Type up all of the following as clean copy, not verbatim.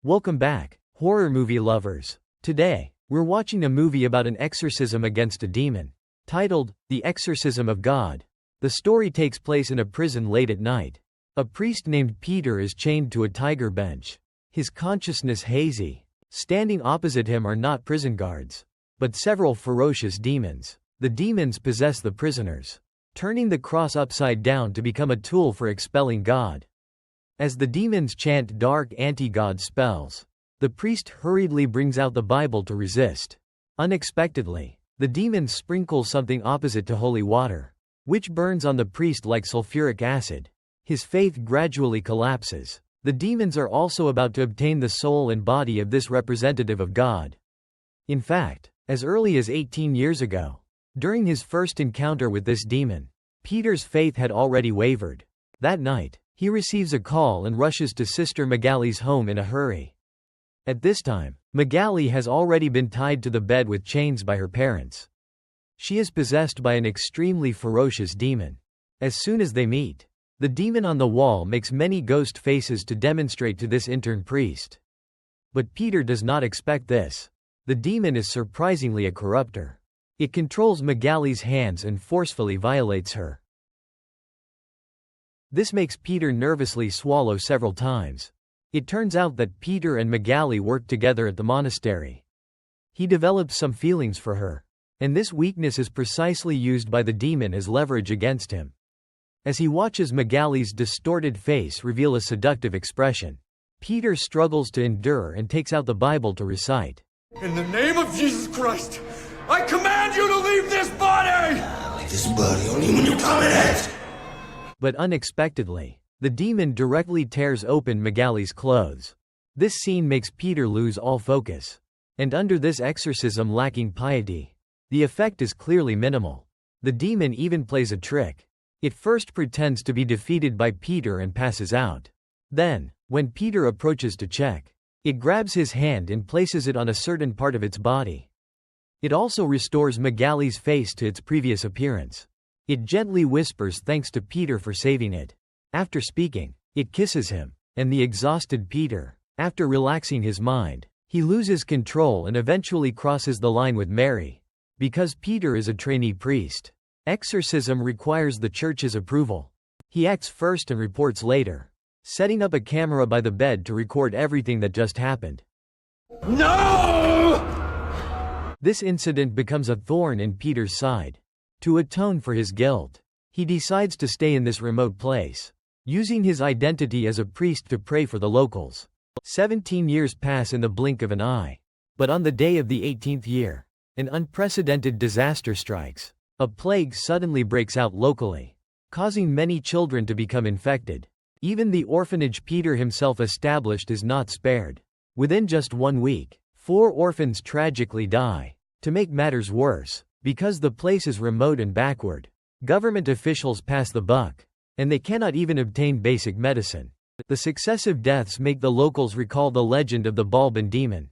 Welcome back, horror movie lovers. Today, we're watching a movie about an exorcism against a demon. Titled, The Exorcism of God. The story takes place in a prison late at night. A priest named Peter is chained to a tiger bench. His consciousness hazy. Standing opposite him are not prison guards, but several ferocious demons. The demons possess the prisoners, turning the cross upside down to become a tool for expelling God. As the demons chant dark anti-God spells, the priest hurriedly brings out the Bible to resist. Unexpectedly, the demons sprinkle something opposite to holy water, which burns on the priest like sulfuric acid. His faith gradually collapses. The demons are also about to obtain the soul and body of this representative of God. In fact, as early as 18 years ago, during his first encounter with this demon, Peter's faith had already wavered. That night, he receives a call and rushes to Sister Magali's home in a hurry. At this time, Magali has already been tied to the bed with chains by her parents. She is possessed by an extremely ferocious demon. As soon as they meet, the demon on the wall makes many ghost faces to demonstrate to this intern priest. But Peter does not expect this. The demon is surprisingly a corrupter. It controls Magali's hands and forcefully violates her. This makes Peter nervously swallow several times. It turns out that Peter and Magali work together at the monastery. He develops some feelings for her, and this weakness is precisely used by the demon as leverage against him. As he watches Magali's distorted face reveal a seductive expression, Peter struggles to endure and takes out the Bible to recite. In the name of Jesus Christ, I command you to leave this body! Leave this body only when you come in it! But unexpectedly, the demon directly tears open Magali's clothes. This scene makes Peter lose all focus. And under this exorcism lacking piety, the effect is clearly minimal. The demon even plays a trick. It first pretends to be defeated by Peter and passes out. Then, when Peter approaches to check, it grabs his hand and places it on a certain part of its body. It also restores Magali's face to its previous appearance. It gently whispers thanks to Peter for saving it. After speaking, it kisses him, and the exhausted Peter, after relaxing his mind, he loses control and eventually crosses the line with Mary. Because Peter is a trainee priest, exorcism requires the church's approval. He acts first and reports later, setting up a camera by the bed to record everything that just happened. No! This incident becomes a thorn in Peter's side. To atone for his guilt, he decides to stay in this remote place, using his identity as a priest to pray for the locals. 17 years pass in the blink of an eye. But on the day of the 18th year, an unprecedented disaster strikes. A plague suddenly breaks out locally, causing many children to become infected. Even the orphanage Peter himself established is not spared. Within just 1 week, 4 orphans tragically die. To make matters worse, because the place is remote and backward, government officials pass the buck, and they cannot even obtain basic medicine. The successive deaths make the locals recall the legend of the Balban demon.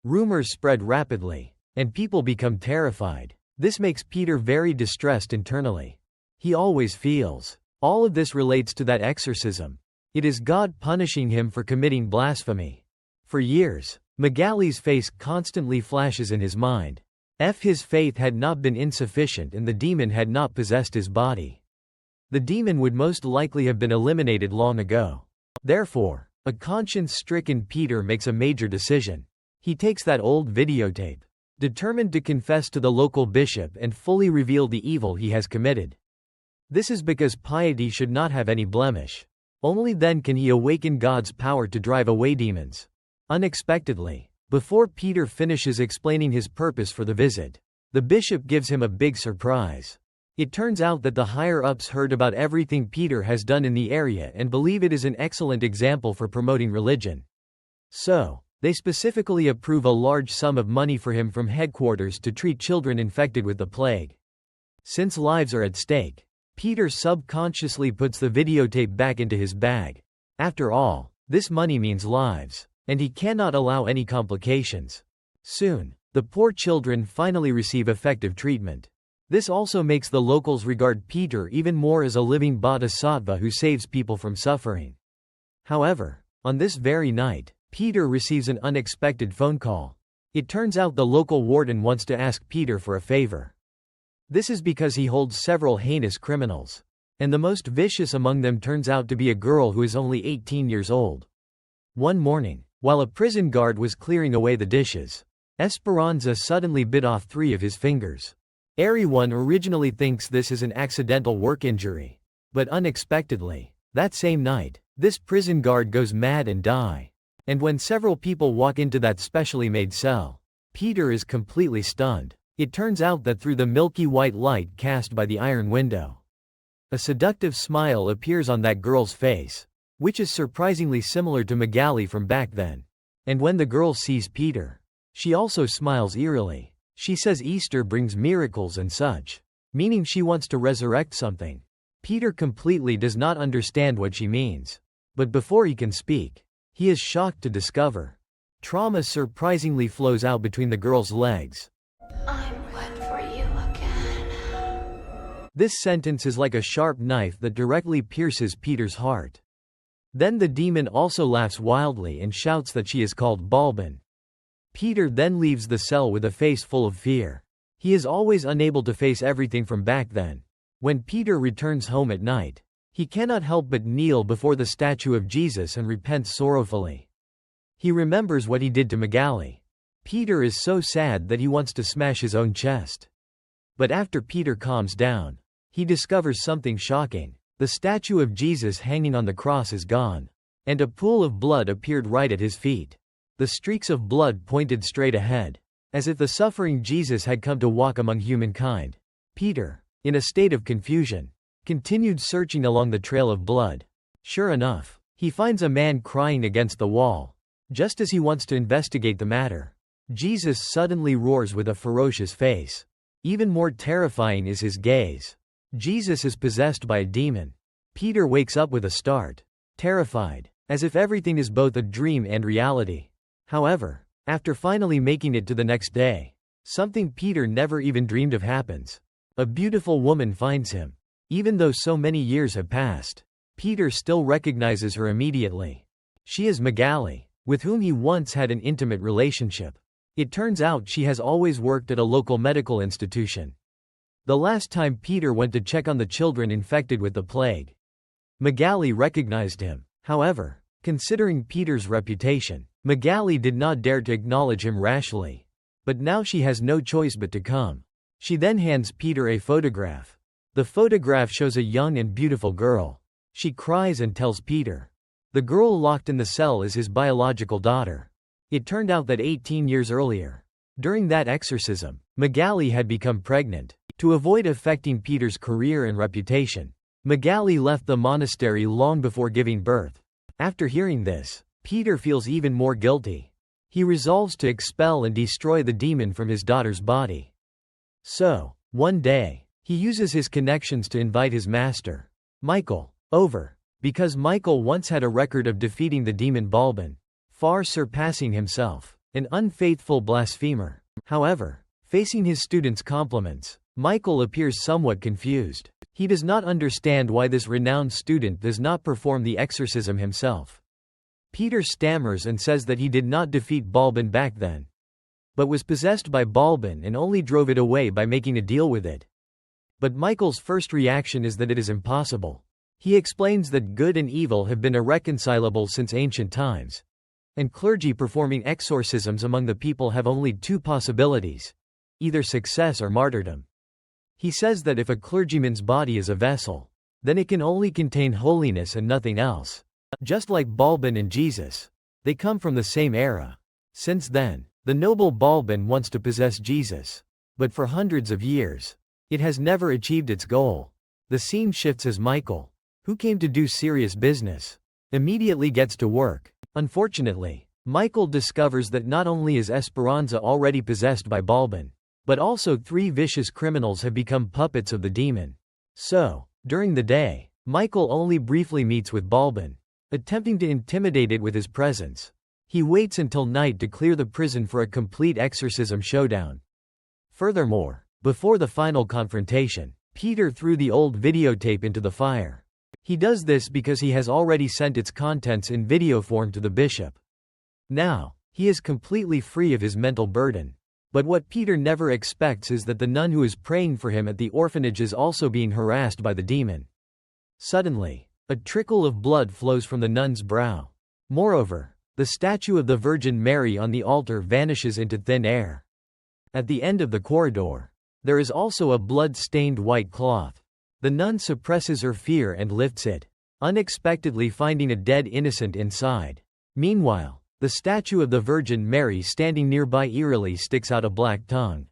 Rumors spread rapidly, and people become terrified. This makes Peter very distressed internally. He always feels, all of this relates to that exorcism. It is God punishing him for committing blasphemy. For years, Magali's face constantly flashes in his mind. His faith had not been insufficient and the demon had not possessed his body. The demon would most likely have been eliminated long ago. Therefore, a conscience-stricken Peter makes a major decision. He takes that old videotape, determined to confess to the local bishop and fully reveal the evil he has committed. This is because piety should not have any blemish. Only then can he awaken God's power to drive away demons. Unexpectedly, before Peter finishes explaining his purpose for the visit, the bishop gives him a big surprise. It turns out that the higher-ups heard about everything Peter has done in the area and believe it is an excellent example for promoting religion. So, they specifically approve a large sum of money for him from headquarters to treat children infected with the plague. Since lives are at stake, Peter subconsciously puts the videotape back into his bag. After all, this money means lives, and he cannot allow any complications. Soon, the poor children finally receive effective treatment. This also makes the locals regard Peter even more as a living bodhisattva who saves people from suffering. However, on this very night, Peter receives an unexpected phone call. It turns out the local warden wants to ask Peter for a favor. This is because he holds several heinous criminals, and the most vicious among them turns out to be a girl who is only 18 years old. One morning, while a prison guard was clearing away the dishes, Esperanza suddenly bit off 3 of his fingers. Everyone originally thinks this is an accidental work injury, but unexpectedly, that same night, this prison guard goes mad and dies. And when several people walk into that specially made cell, Peter is completely stunned. It turns out that through the milky white light cast by the iron window, a seductive smile appears on that girl's face, which is surprisingly similar to Magali from back then. And when the girl sees Peter, she also smiles eerily. She says Easter brings miracles and such, meaning she wants to resurrect something. Peter completely does not understand what she means. But before he can speak, he is shocked to discover trauma surprisingly flows out between the girl's legs. I'm wet for you again. This sentence is like a sharp knife that directly pierces Peter's heart. Then the demon also laughs wildly and shouts that she is called Balban. Peter then leaves the cell with a face full of fear. He is always unable to face everything from back then. When Peter returns home at night, he cannot help but kneel before the statue of Jesus and repent sorrowfully. He remembers what he did to Magali. Peter is so sad that he wants to smash his own chest. But after Peter calms down, he discovers something shocking. The statue of Jesus hanging on the cross is gone, and a pool of blood appeared right at his feet. The streaks of blood pointed straight ahead, as if the suffering Jesus had come to walk among humankind. Peter, in a state of confusion, continued searching along the trail of blood. Sure enough, he finds a man crying against the wall. Just as he wants to investigate the matter, Jesus suddenly roars with a ferocious face. Even more terrifying is his gaze. Jesus is possessed by a demon. Peter wakes up with a start, terrified, as if everything is both a dream and reality. However, after finally making it to the next day, something Peter never even dreamed of happens. A beautiful woman finds him. Even though so many years have passed, Peter still recognizes her immediately. She is Magali, with whom he once had an intimate relationship. It turns out she has always worked at a local medical institution. The last time Peter went to check on the children infected with the plague, Magali recognized him. However, considering Peter's reputation, Magali did not dare to acknowledge him rashly. But now she has no choice but to come. She then hands Peter a photograph. The photograph shows a young and beautiful girl. She cries and tells Peter the girl locked in the cell is his biological daughter. It turned out that 18 years earlier, during that exorcism, Magali had become pregnant. To avoid affecting Peter's career and reputation, Magali left the monastery long before giving birth. After hearing this, Peter feels even more guilty. He resolves to expel and destroy the demon from his daughter's body. So, one day, he uses his connections to invite his master, Michael, over, because Michael once had a record of defeating the demon Balban, far surpassing himself, an unfaithful blasphemer. However, facing his students' compliments, Michael appears somewhat confused. He does not understand why this renowned student does not perform the exorcism himself. Peter stammers and says that he did not defeat Balban back then, but was possessed by Balban and only drove it away by making a deal with it. But Michael's first reaction is that it is impossible. He explains that good and evil have been irreconcilable since ancient times, and clergy performing exorcisms among the people have only 2 possibilities: either success or martyrdom. He says that if a clergyman's body is a vessel, then it can only contain holiness and nothing else. Just like Balban and Jesus, they come from the same era. Since then, the noble Balban wants to possess Jesus, but for hundreds of years, it has never achieved its goal. The scene shifts as Michael, who came to do serious business, immediately gets to work. Unfortunately, Michael discovers that not only is Esperanza already possessed by Balban, but also 3 vicious criminals have become puppets of the demon. So, during the day, Michael only briefly meets with Balban, attempting to intimidate it with his presence. He waits until night to clear the prison for a complete exorcism showdown. Furthermore, before the final confrontation, Peter threw the old videotape into the fire. He does this because he has already sent its contents in video form to the bishop. Now, he is completely free of his mental burden. But what Peter never expects is that the nun who is praying for him at the orphanage is also being harassed by the demon. Suddenly, a trickle of blood flows from the nun's brow. Moreover, the statue of the Virgin Mary on the altar vanishes into thin air. At the end of the corridor, there is also a blood-stained white cloth. The nun suppresses her fear and lifts it, unexpectedly finding a dead innocent inside. Meanwhile, the statue of the Virgin Mary standing nearby eerily sticks out a black tongue,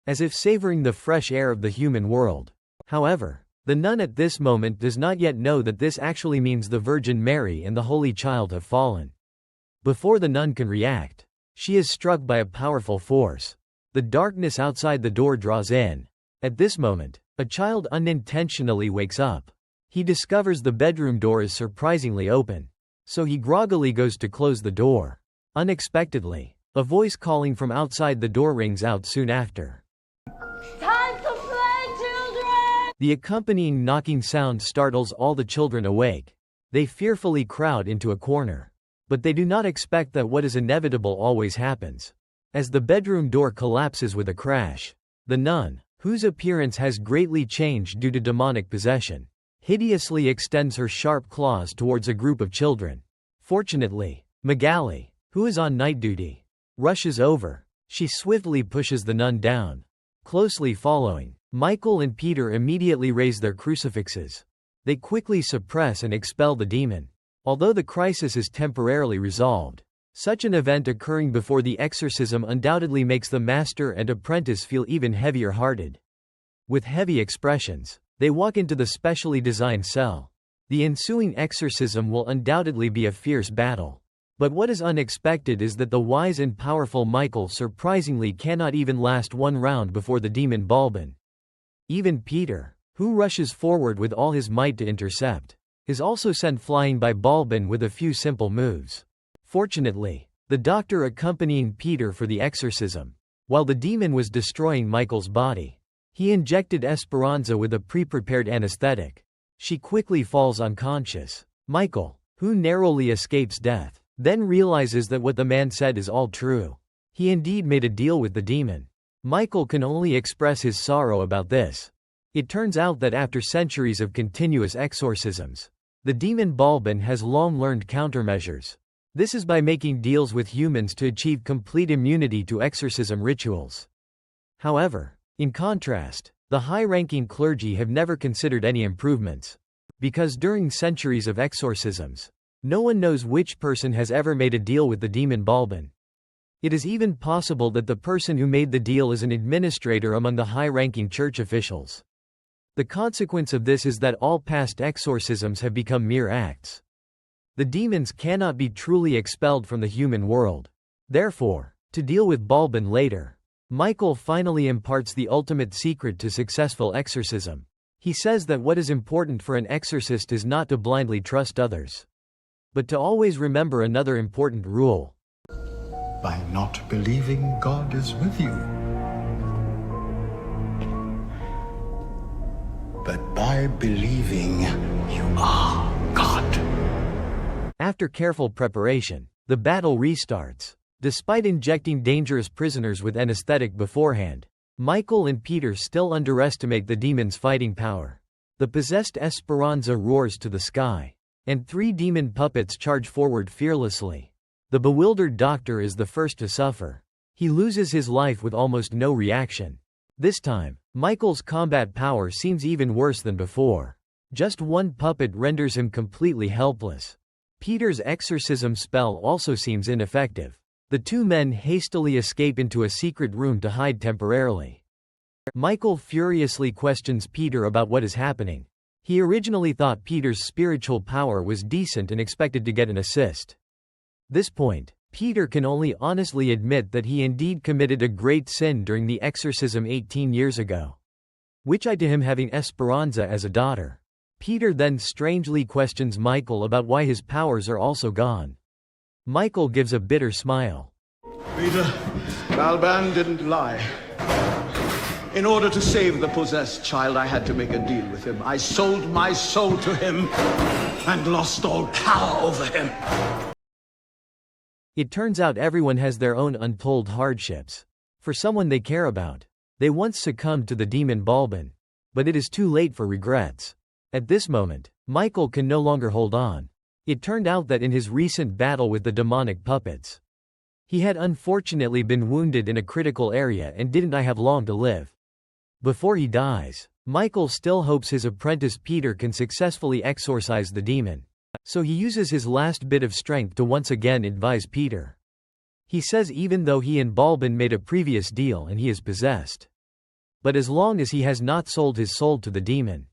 as if savoring the fresh air of the human world. However, the nun at this moment does not yet know that this actually means the Virgin Mary and the Holy Child have fallen. Before the nun can react, she is struck by a powerful force. The darkness outside the door draws in. At this moment, a child unintentionally wakes up. He discovers the bedroom door is surprisingly open. So he groggily goes to close the door. Unexpectedly, a voice calling from outside the door rings out soon after. Time to play, children! The accompanying knocking sound startles all the children awake. They fearfully crowd into a corner. But they do not expect that what is inevitable always happens. As the bedroom door collapses with a crash, the nun, whose appearance has greatly changed due to demonic possession, hideously extends her sharp claws towards a group of children. Fortunately, Magali, who is on night duty, rushes over. She swiftly pushes the nun down. Closely following, Michael and Peter immediately raise their crucifixes. They quickly suppress and expel the demon. Although the crisis is temporarily resolved, such an event occurring before the exorcism undoubtedly makes the master and apprentice feel even heavier-hearted. With heavy expressions, they walk into the specially designed cell. The ensuing exorcism will undoubtedly be a fierce battle. But what is unexpected is that the wise and powerful Michael surprisingly cannot even last one round before the demon Balban. Even Peter, who rushes forward with all his might to intercept, is also sent flying by Balban with a few simple moves. Fortunately, the doctor accompanying Peter for the exorcism, while the demon was destroying Michael's body, he injected Esperanza with a pre-prepared anesthetic. She quickly falls unconscious. Michael, who narrowly escapes death, then realizes that what the man said is all true. He indeed made a deal with the demon. Michael can only express his sorrow about this. It turns out that after centuries of continuous exorcisms, the demon Balban has long learned countermeasures. This is by making deals with humans to achieve complete immunity to exorcism rituals. However, in contrast, the high-ranking clergy have never considered any improvements. Because during centuries of exorcisms, no one knows which person has ever made a deal with the demon Balban. It is even possible that the person who made the deal is an administrator among the high-ranking church officials. The consequence of this is that all past exorcisms have become mere acts. The demons cannot be truly expelled from the human world. Therefore, to deal with Balban later, Michael finally imparts the ultimate secret to successful exorcism. He says that what is important for an exorcist is not to blindly trust others, but to always remember another important rule. By not believing God is with you, but by believing you are God. After careful preparation, the battle restarts. Despite injecting dangerous prisoners with anesthetic beforehand, Michael and Peter still underestimate the demon's fighting power. The possessed Esperanza roars to the sky, and 3 demon puppets charge forward fearlessly. The bewildered doctor is the first to suffer. He loses his life with almost no reaction. This time, Michael's combat power seems even worse than before. Just one puppet renders him completely helpless. Peter's exorcism spell also seems ineffective. The 2 men hastily escape into a secret room to hide temporarily. Michael furiously questions Peter about what is happening. He originally thought Peter's spiritual power was decent and expected to get an assist. This point, Peter can only honestly admit that he indeed committed a great sin during the exorcism 18 years ago, which led to him having Esperanza as a daughter. Peter then strangely questions Michael about why his powers are also gone. Michael gives a bitter smile. Peter, Balban didn't lie. In order to save the possessed child, I had to make a deal with him. I sold my soul to him and lost all power over him. It turns out everyone has their own untold hardships. For someone they care about, they once succumbed to the demon Balban. But it is too late for regrets. At this moment, Michael can no longer hold on. It turned out that in his recent battle with the demonic puppets, he had unfortunately been wounded in a critical area and didn't have long to live. Before he dies, Michael still hopes his apprentice Peter can successfully exorcise the demon. So he uses his last bit of strength to once again advise Peter. He says even though he and Balban made a previous deal and he is possessed, but as long as he has not sold his soul to the demon,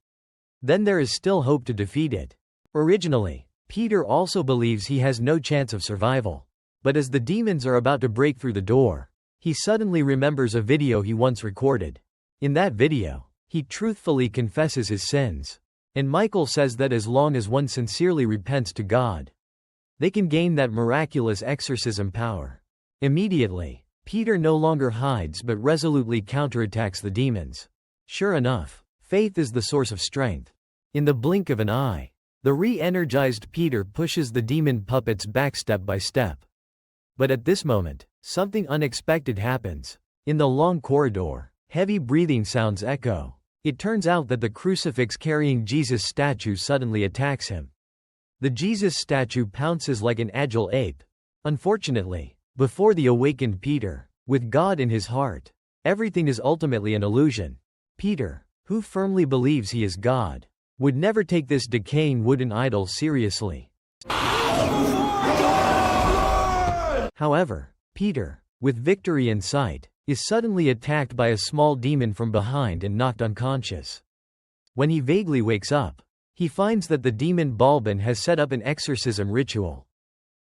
then there is still hope to defeat it. Originally, Peter also believes he has no chance of survival. But as the demons are about to break through the door, he suddenly remembers a video he once recorded. In that video, he truthfully confesses his sins. And Michael says that as long as one sincerely repents to God, they can gain that miraculous exorcism power. Immediately, Peter no longer hides but resolutely counterattacks the demons. Sure enough, faith is the source of strength. In the blink of an eye, the re-energized Peter pushes the demon puppets back step by step. But at this moment, something unexpected happens. In the long corridor, heavy breathing sounds echo. It turns out that the crucifix-carrying Jesus statue suddenly attacks him. The Jesus statue pounces like an agile ape. Unfortunately, before the awakened Peter, with God in his heart, everything is ultimately an illusion. Peter, who firmly believes he is God, would never take this decaying wooden idol seriously. However, Peter, with victory in sight, is suddenly attacked by a small demon from behind and knocked unconscious. When he vaguely wakes up, he finds that the demon Balban has set up an exorcism ritual.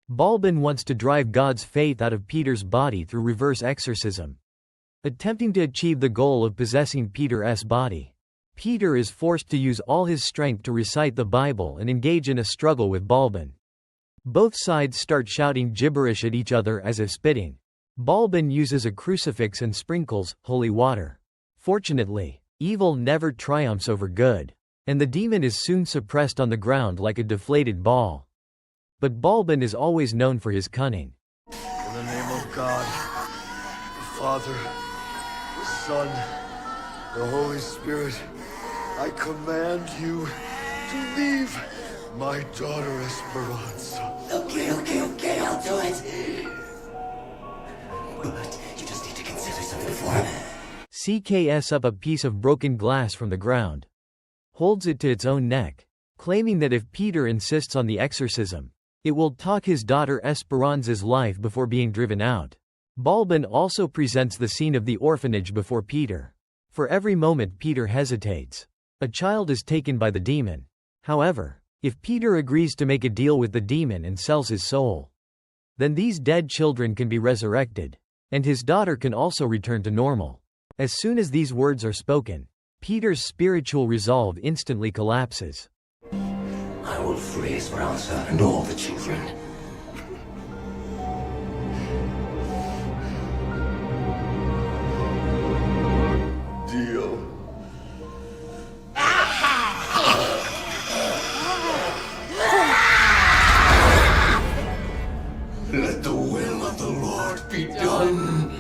Balban wants to drive God's faith out of Peter's body through reverse exorcism. Attempting to achieve the goal of possessing Peter's body, Peter is forced to use all his strength to recite the Bible and engage in a struggle with Balban. Both sides start shouting gibberish at each other as if spitting. Balban uses a crucifix and sprinkles holy water. Fortunately, evil never triumphs over good, and the demon is soon suppressed on the ground like a deflated ball. But Balban is always known for his cunning. In the name of God, the Father, the Son, the Holy Spirit, I command you to leave my daughter Esperanza. Okay, I'll do it. But you just need to consider something before. CKS up a piece of broken glass from the ground, holds it to its own neck, claiming that if Peter insists on the exorcism, it will talk his daughter Esperanza's life before being driven out. Balban also presents the scene of the orphanage before Peter. For every moment Peter hesitates, a child is taken by the demon. However, if Peter agrees to make a deal with the demon and sells his soul, then these dead children can be resurrected, and his daughter can also return to normal. As soon as these words are spoken, Peter's spiritual resolve instantly collapses. I will free Esperanza and all the children. Deal. Let the will of the Lord be done.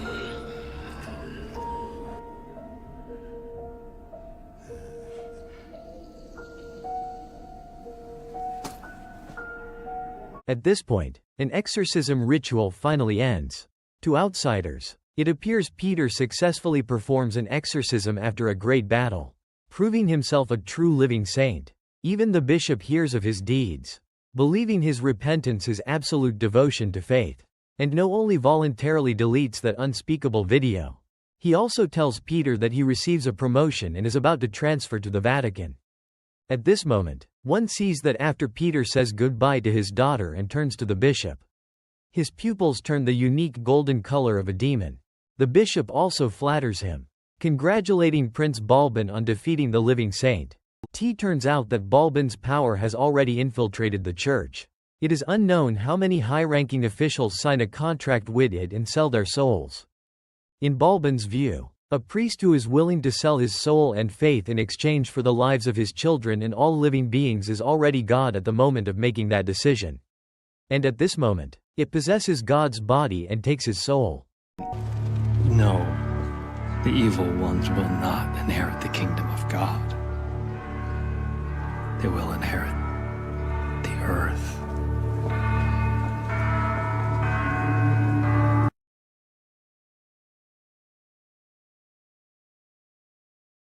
At this point, an exorcism ritual finally ends. To outsiders, it appears Peter successfully performs an exorcism after a great battle, proving himself a true living saint. Even the bishop hears of his deeds, believing his repentance is absolute devotion to faith, and not only voluntarily deletes that unspeakable video. He also tells Peter that he receives a promotion and is about to transfer to the Vatican. At this moment, one sees that after Peter says goodbye to his daughter and turns to the bishop, his pupils turn the unique golden color of a demon. The bishop also flatters him, congratulating Prince Balban on defeating the living saint. It turns out that Balban's power has already infiltrated the church. It is unknown how many high-ranking officials sign a contract with it and sell their souls. In Balban's view, a priest who is willing to sell his soul and faith in exchange for the lives of his children and all living beings is already God at the moment of making that decision. And at this moment, It possesses God's body and takes his soul. No, the evil ones will not inherit the kingdom of God. They will inherit